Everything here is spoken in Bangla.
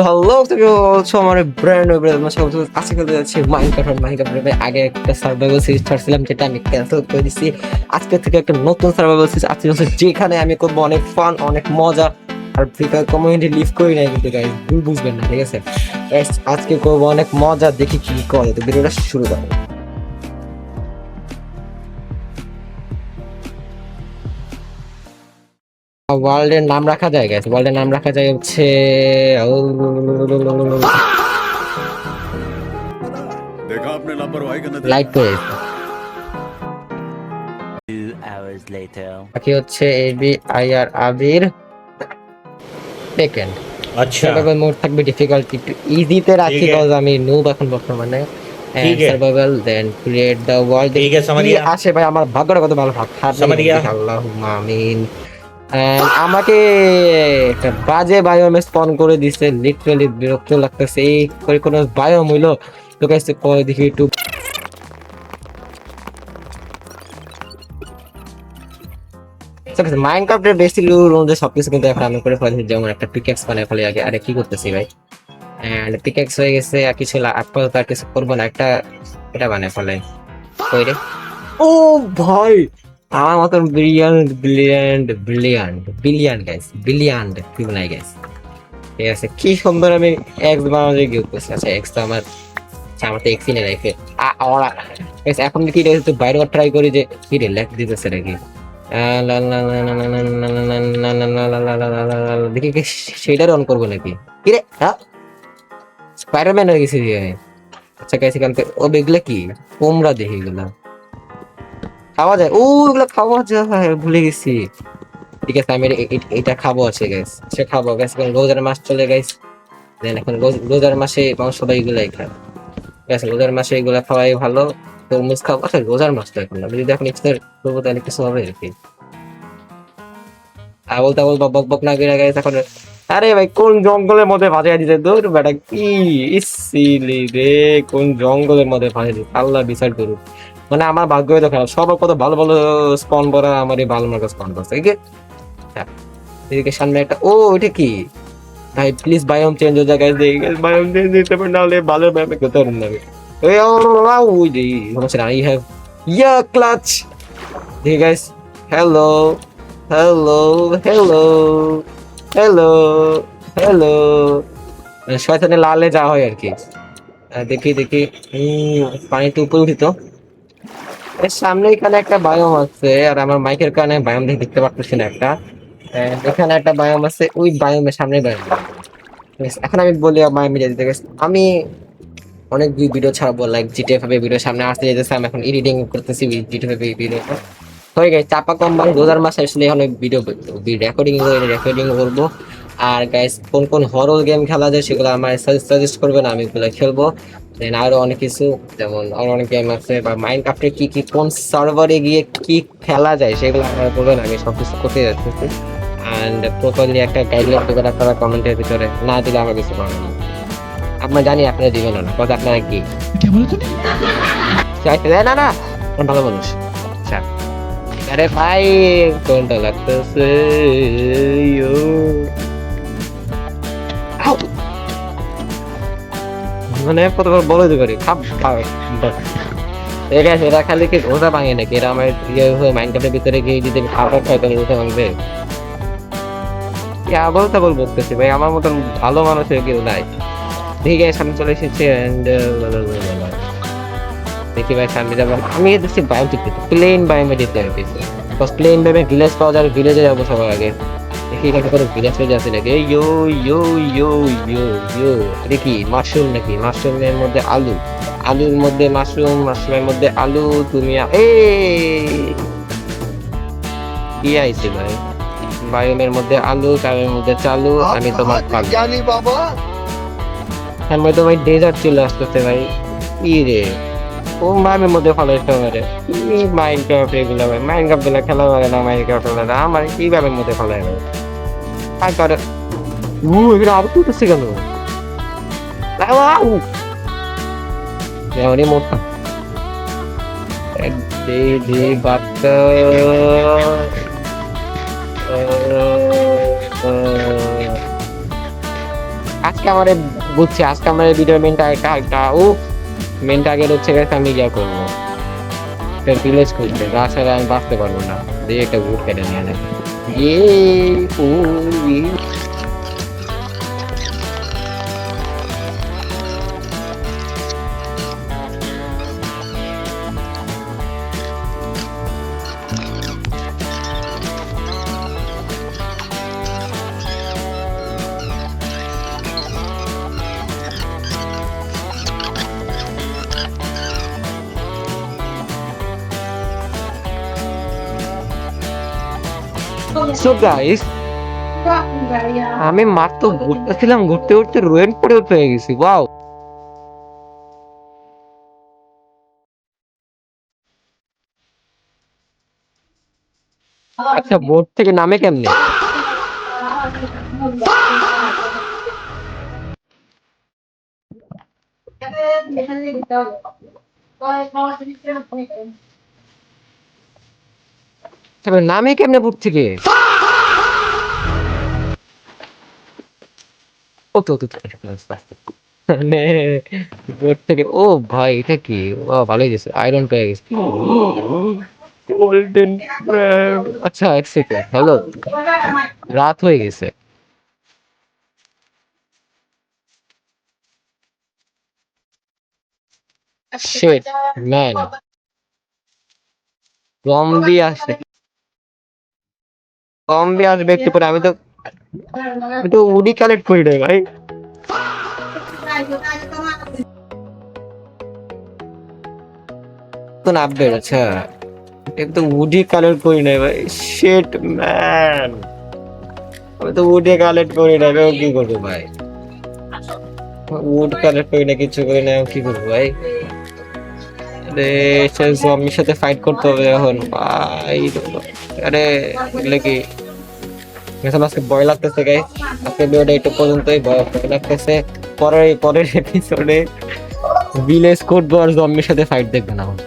হ্যালো আমার ব্র্যান্ড আজকে করতে যাচ্ছি মাইনক্রাফট আগে একটা সার্ভাইভাল সিরিজ ছাড়ছিলাম যেটা আমি ক্যান্সেল করে দিচ্ছি। আজকে থেকে একটা নতুন সার্ভাইভাল সিরিজ আজকে হচ্ছে যেখানে আমি করবো অনেক ফান অনেক মজা আর ফ্রি ফায়ার কমিউনিটি লিভ করি নাই কিন্তু গাইস ভুল বুঝবেন না, ঠিক আছে? আজকে করবো অনেক মজা, দেখি কি করে। তো ভিডিওটা শুরু করো। ওয়ার্ল্ডের নাম রাখা যায় গাইস, ওয়ার্ল্ডের নাম রাখা যায় হচ্ছে देखा आपने लापरवाही का नतीजा। লাইক করে 2 hours later. বাকি হচ্ছে এবি আইআর আবির সেকেন্ড। अच्छा সার্ভাইভাল মোড থাকবে ডিফিকাল্টি একটু ইজিতে রাখি ঠিক আছে। কজ আমি নুব এখন বর্তমানে। ঠিক আছে। Survival then create the world. ঠিক আছে, समझ गया। আসে ভাই আমার ভাগ্যটা কত ভালো, ভাগ समझ गया। আল্লাহুম্মা আমিন। আমাকে একটা বাজে বায়োমে স্পন করে দিছে, লিটারালি বিরক্ত লাগতেছে। এই করে কোনো বায়োম হইলো তো গাইস পরে দেখি একটু মাইনক্রাফটের বেসিক রুল অনুযায়ী সবকিছু কিন্তু এখন আমি করে ফেলেছি, যেমন একটা পিকেক্স বানায় ফেলে আগে। আরে কি করতেছি ভাই? এন্ড পিকেক্স হয়ে গেছে, আর কিছু আপাতত আর কিছু করবো না, একটা এটা বানায় ফেলে কই রে। ও ভাই আমার মতন brilliant brilliant brilliant billion guys, billion কি বানাই গাইস। ঠিক আছে, কি সুন্দর আমি এক্স বানাতে গিয়ে করছি। আচ্ছা এক্স তো আমার আমার তো এক্সই নেই লাইফে। এখন কি একটু বাইরে ট্রাই করি যে কি রে লেখ দিতেছে নাকি। দেখি কি সেটার অন করবো নাকি কি রে? স্পাইডারম্যান হয়ে গেছি দিয়ে। আচ্ছা গাইস এখান থেকে ও এগুলা কি কোমরা দেখি এগুলা খাওয়া যায়? ও এগুলা খাওয়া যায়, ভুলে গেছি। ঠিক আছে আমি এটা খাবো। আছে গাইস, সে খাবো গাইস। এখন রোজার মাস চলে গাইস, দেন এখন রোজার মাসে মানুষ সবাই এগুলাই খায়। ঠিক আছে, রোজার মাসে এগুলা খাওয়াই ভালো। তরমুজ খাবো। আচ্ছা রোজার মাস তো এখন না, যদি এখন ইফতার করবো তাহলে কিছু হবে আর কি। আবল তাবল বক বক না করে গাইস এখন। আরে ভাই কোন জঙ্গলের মধ্যে ভাজিয়ে দিতে দূর বেটা, কি ইসিলি রে, কোন জঙ্গলের মধ্যে ভাজিয়ে দিতে আল্লাহ বিচার করুক। মানে আমার ভাগ্য তো খারাপ, সবার কত ভালো ভালো স্পন করা, আমার এই ভালো মার্কা স্পন করছে। এদিকে সামনে একটা ও এটা কি ভাই, প্লিজ বায়োম চেঞ্জ হয়ে যায় গাইস। দেখি গাইস বায়োম চেঞ্জ দিতে পারে না হলে ভালো ব্যাপে করতে পারেন না। ওই যে সমস্যা না, আই হ্যাভ ইয়া ক্লাচ। দেখি guys, hello hello hello hello hello, শয়তানে লালে যা হয় আর কি। দেখি দেখি পানিতে উপরে উঠিত এর সামনে এখানে একটা বায়োম আছে, আর আমার মাইকের কারণে বায়োম দেখতে পারতেছি না। একটা এখানে একটা বায়োম আছে, ওই বায়োমের সামনে বায়োম। এখন আমি বলি বায়োমে যেতে গেছি। আমি অনেক ভিডিও ছাড়বো, লাইক জিটিএফ ভিডিও সামনে আসতে যেতেছে। আমি এখন এডিটিং করতেছি জিটিএফ ভিডিও হয়ে গেছে। চাপা কম মানে রোজার মাসে আসলে এখন ভিডিও রেকর্ডিং করবো। আর গাইস কোন কোন হরর গেম খেলা যায় সেগুলো আমার সাজেস্ট করবেন, আমি ওগুলো খেলবো। দেন আরো অনেক কিছু, যেমন আরো অনেক গেম আছে, বা মাইনক্রাফটে কি কি কোন সার্ভারে গিয়ে কি খেলা যায় সেগুলো আপনারা বলবেন, আমি সবকিছু করতে যাচ্ছি। অ্যান্ড প্রপারলি একটা গাইডলাইন দেবেন আপনারা কমেন্টের ভিতরে, না দিলে আমার কিছু করার নেই। আপনার জানি আপনারা দিবেন না, কথা আপনারা কি চাইতে দেয় না না ভালো মানুষ। আচ্ছা আরে ভাই কোনটা লাগতেছে মানে কত বলে দিতে পারি খাপ ঠিক আছে। এরা খালি কি রোজা ভাঙে নাকি? এরা আমার মাইনক্রাফটের ভিতরে গিয়ে যদি খাবার খাই তাহলে রোজা ভাঙবে? বলতে বলতেছি ভাই, আমার মতন ভালো মানুষের কেউ নাই। ঠিক আছে সামনে চলে এসেছে। দেখি ভাই সামনে যাবো। আমি দেখছি বায়োম ঠিক প্লেন বায়োমে যেতে হবে, প্লেন বায়োমে ভিলেজ পাওয়া যায়, ভিলেজে যাবো সবার আগে। দেখি এখানে কোনো ভিলেজ পেজ আছে নাকি। ইয়ো ইয়ো ইয়ো ইয়ো ইয়ো দেখি মাশরুম নাকি, মাশরুমের মধ্যে আলু, আলুর মধ্যে মাশরুম, মাশরুমের মধ্যে আলু। তুমি কি আইছে ভাই? বায়োমের মধ্যে আলু, কারের মধ্যে চালু। আমি তোমার জানি বাবা, আমি তো ভাই ডেজার্ট চলে আসতেছে ভাই। কি রে ও মামের মধ্যে ফলাইতে পারে মাইনক্রাফট এগুলো ভাই, মাইনক্রাফট গুলো খেলা পারে না, মাইনক্রাফট খেলা আমার কিভাবে মধ্যে ফলাই ভাই। আর করে এগুলো আরো তুলতেছে কেন? এমনই মোটা বাচ্চা আজকে আজকে আমার বুঝছি, আজকে আমার ভিডিও মেনটা মেন টার্গেট হচ্ছে গেছে আমি ইয়া করবো, ভিলেজ খুঁজবে, তাছাড়া আমি বাঁচতে পারবো না। দিয়ে একটা উড কেটে নিয়ে নেয়। ইয়ে ও ইয়ে। So guys, আমি মাত্র ঘুরতেছিলাম, ঘুরতে ঘুরতে রোয়েন পরে পেয়ে গেছি। ওয়াও, আচ্ছা বোট থেকে নামে কেমনে? তবে নামে কেমনে বোট থেকে? ও তো মানে বোট থেকে, ও ভাই এটা কি? ও ভালোই গেছে, আয়রন পেয়ে গেছে। গোল্ডেন, আচ্ছা এক সেকেন্ড, হ্যালো, রাত হয়ে গেছে। শিট ম্যান, জম্বি আসে, জম্বি আসবে একটু পরে। আমি তো উডি কালেক্ট করি নাই ভাই। তো আপডেট, আচ্ছা এটা তো উডি কালেক্ট করি নাই ভাই। শিট ম্যান, আমি তো উডি কালেক্ট করি নাই ভাই, কি করবো ভাই? উড কালেক্ট করি না, কিছু করি না, কি করবো ভাই? আরে সে জম্বির সাথে ফাইট করতে হবে এখন ভাই। আরে এগুলো কি এখন? আজকে ভয় লাগতেছে গাইস, আজকে ভিডিওটা একটু পর্যন্তই, ভয় লাগতেছে। পরের এপিসোডে ভিলেজ কোড আর জম্বির সাথে ফাইট দেখবেন আমার।